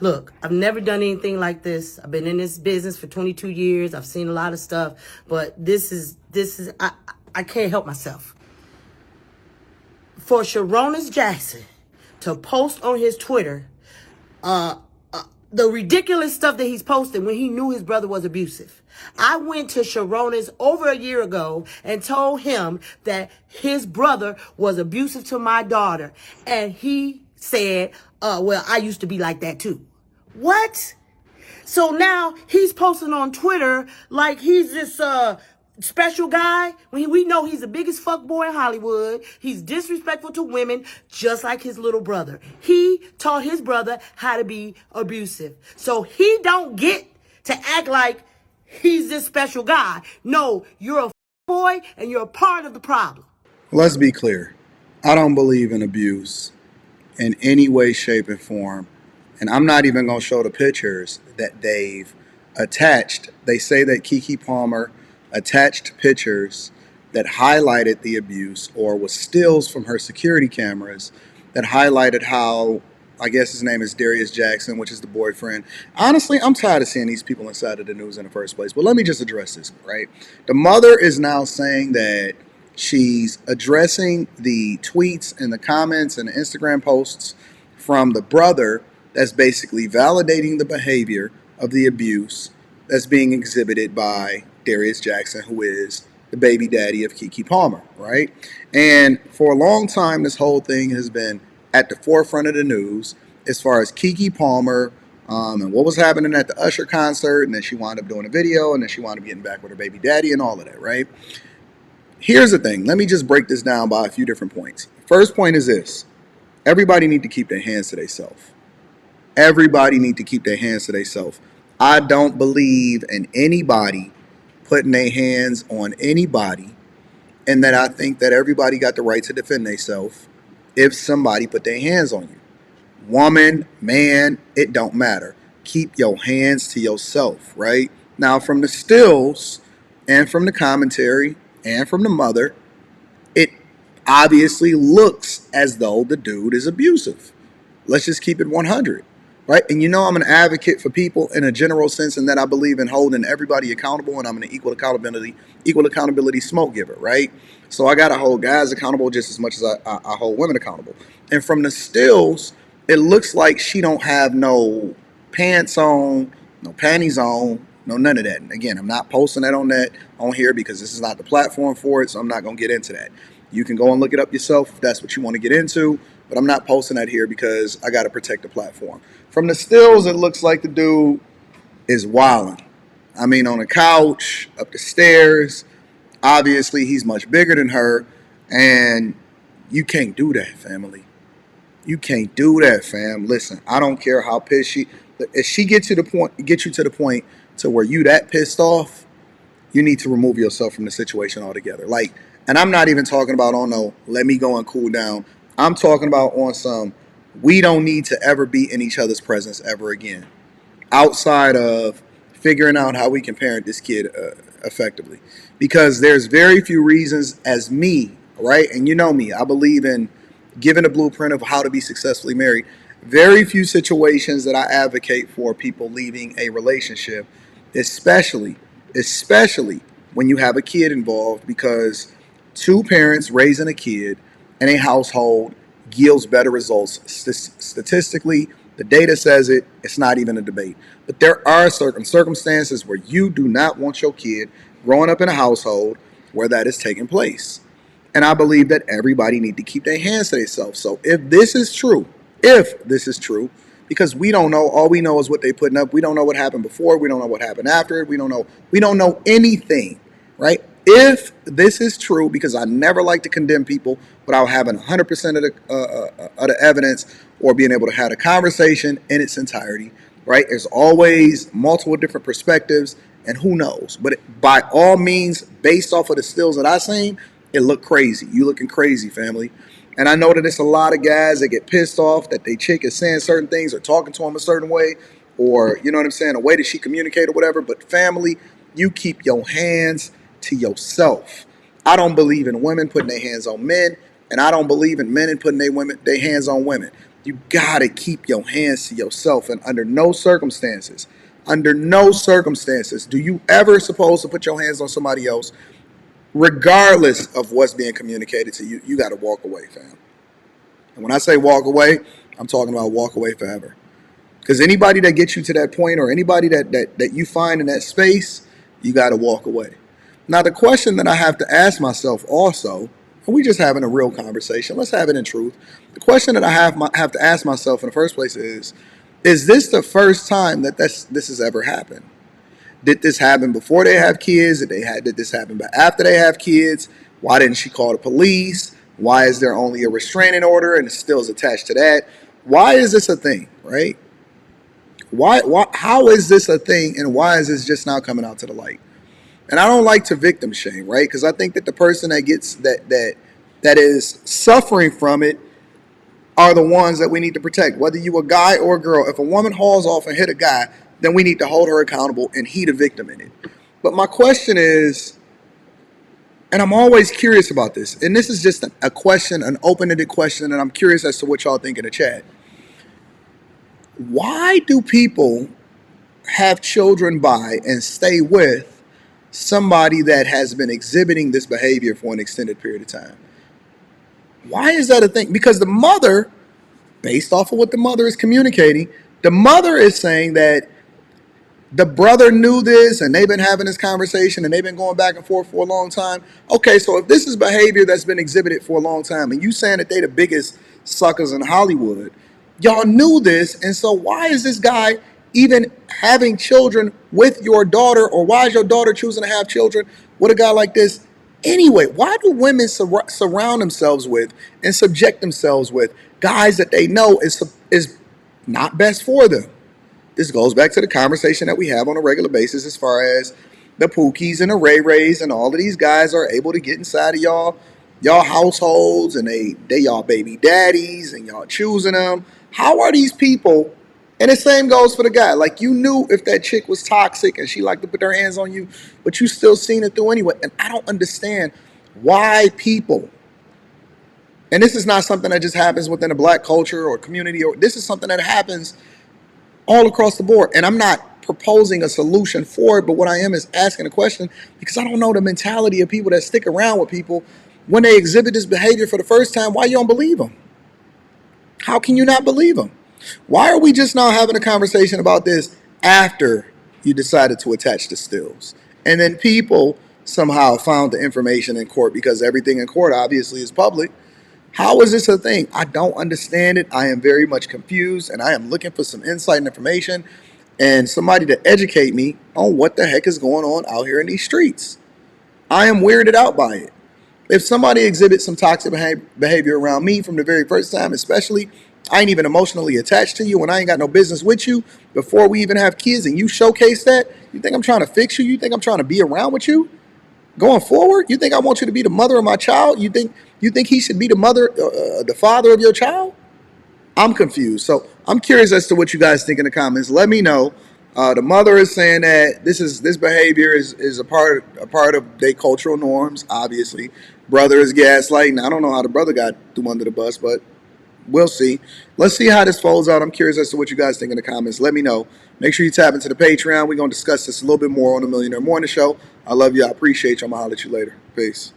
Look, I've never done anything like this. I've been in this business for 22 years. I've seen a lot of stuff, but I can't help myself. For Sharonis Jackson to post on his Twitter, the ridiculous stuff that he's posting when he knew his brother was abusive. I went to Sharonis over a year ago and told him that his brother was abusive to my daughter. And he said, well, I used to be like that too. What? So now he's posting on Twitter like he's this special guy when we know he's the biggest fuckboy in Hollywood. He's disrespectful to women just like his little brother. He taught his brother how to be abusive. So he don't get to act like he's this special guy. No, you're a boy and you're a part of the problem. Let's be clear. I don't believe in abuse in any way, shape, and form. And I'm not even going to show the pictures that they've attached. They say that Keke Palmer attached pictures that highlighted the abuse or was stills from her security cameras that highlighted how, I guess his name is Darius Jackson, which is the boyfriend. Honestly, I'm tired of seeing these people inside of the news in the first place. But let me just address this, right? The mother is now saying that she's addressing the tweets and the comments and the Instagram posts from the brother that's basically validating the behavior of the abuse that's being exhibited by Darius Jackson, who is the baby daddy of Keke Palmer, right? And for a long time, this whole thing has been at the forefront of the news as far as Keke Palmer and what was happening at the Usher concert, and then she wound up doing a video, and then she wound up getting back with her baby daddy and all of that, right? Here's the thing. Let me just break this down by a few different points. First point is this. Everybody need to keep their hands to themselves. Everybody need to keep their hands to themselves. I don't believe in anybody putting their hands on anybody, and that I think that everybody got the right to defend themselves if somebody put their hands on you. Woman, man, it don't matter. Keep your hands to yourself, right? Now, from the stills and from the commentary and from the mother, it obviously looks as though the dude is abusive. Let's just keep it 100. Right? And you know I'm an advocate for people in a general sense, and that I believe in holding everybody accountable, and I'm an equal accountability smoke giver, right? So I got to hold guys accountable just as much as I hold women accountable. And from the stills, it looks like she don't have no pants on, no panties on, no none of that. And again, I'm not posting that on here because this is not the platform for it, so I'm not going to get into that. You can go and look it up yourself if that's what you want to get into, but I'm not posting that here because I got to protect the platform. From the stills, it looks like the dude is wilding. I mean, on a couch, up the stairs. Obviously, he's much bigger than her, and you can't do that, family. You can't do that, fam. Listen, I don't care how pissed if she get you to the point to where you that pissed off, you need to remove yourself from the situation altogether. Like, and I'm not even talking about, oh no, let me go and cool down. I'm talking about on some, we don't need to ever be in each other's presence ever again, outside of figuring out how we can parent this kid effectively. Because there's very few reasons as me, right? And you know me, I believe in giving a blueprint of how to be successfully married. Very few situations that I advocate for people leaving a relationship, especially when you have a kid involved, because two parents raising a kid in a household yields better results. Statistically, the data says it. It's not even a debate. But there are certain circumstances where you do not want your kid growing up in a household where that is taking place. And I believe that everybody need to keep their hands to themselves. So if this is true, because we don't know, all we know is what they're putting up. We don't know what happened before. We don't know what happened after it. We don't know anything, right? If this is true, because I never like to condemn people without having 100% of the evidence or being able to have a conversation in its entirety, right? There's always multiple different perspectives, and who knows? But by all means, based off of the stills that I seen, it looked crazy. You looking crazy, family. And I know that it's a lot of guys that get pissed off that they chick is saying certain things or talking to them a certain way, or, you know what I'm saying, the way that she communicated or whatever. But family, you keep your hands to yourself. I don't believe in women putting their hands on men, and I don't believe in men and putting their hands on women. You gotta keep your hands to yourself, and under no circumstances, do you ever supposed to put your hands on somebody else, regardless of what's being communicated to you. You gotta walk away, fam. And when I say walk away, I'm talking about walk away forever. Because anybody that gets you to that point, or anybody that you find in that space, you gotta walk away. Now the question that I have to ask myself also, and we just having a real conversation, let's have it in truth. The question that I have to ask myself in the first place is this the first time that this has ever happened? Did this happen before they have kids? Did this happen after they have kids? Why didn't she call the police? Why is there only a restraining order and it still is attached to that? Why is this a thing, right? Why how is this a thing, and why is this just now coming out to the light? And I don't like to victim shame, right? Because I think that the person that gets that is suffering from it are the ones that we need to protect. Whether you a guy or a girl, if a woman hauls off and hit a guy, then we need to hold her accountable, and he the victim in it. But my question is, and I'm always curious about this, and this is just a question, an open-ended question, and I'm curious as to what y'all think in the chat. Why do people have children by and stay with somebody that has been exhibiting this behavior for an extended period of time? Why is that a thing? Because the mother, based off of what the mother is communicating, the mother is saying that the brother knew this and they've been having this conversation and they've been going back and forth for a long time. Okay, so if this is behavior that's been exhibited for a long time and you saying that they the biggest suckers in Hollywood, y'all knew this, and so why is this guy even having children with your daughter, or why is your daughter choosing to have children with a guy like this? Anyway, why do women surround themselves with and subject themselves with guys that they know is not best for them? This goes back to the conversation that we have on a regular basis as far as the Pookies and the Ray Rays and all of these guys are able to get inside of y'all households, and they y'all baby daddies and y'all choosing them. How are these people? And the same goes for the guy. Like, you knew if that chick was toxic and she liked to put her hands on you, but you still seen it through anyway. And I don't understand why people, and this is not something that just happens within a black culture or community, or this is something that happens all across the board. And I'm not proposing a solution for it, but what I am is asking a question, because I don't know the mentality of people that stick around with people when they exhibit this behavior for the first time. Why you don't believe them? How can you not believe them? Why are we just now having a conversation about this after you decided to attach the stills? And then people somehow found the information in court, because everything in court obviously is public. How is this a thing? I don't understand it. I am very much confused, and I am looking for some insight and information and somebody to educate me on what the heck is going on out here in these streets. I am weirded out by it. If somebody exhibits some toxic behavior around me from the very first time, especially, I ain't even emotionally attached to you and I ain't got no business with you before we even have kids, and you showcase that, you think I'm trying to fix you? You think I'm trying to be around with you going forward? You think I want you to be the mother of my child? You think he should be the father of your child? I'm confused. So I'm curious as to what you guys think in the comments. Let me know. The mother is saying that this behavior is a part of their cultural norms. Obviously, brother is gaslighting. I don't know how the brother got through under the bus, but we'll see. Let's see how this folds out. I'm curious as to what you guys think in the comments. Let me know. Make sure you tap into the Patreon. We're gonna discuss this a little bit more on the Millionaire Morning Show. I love you. I appreciate you. I'm gonna holler at you later. Peace.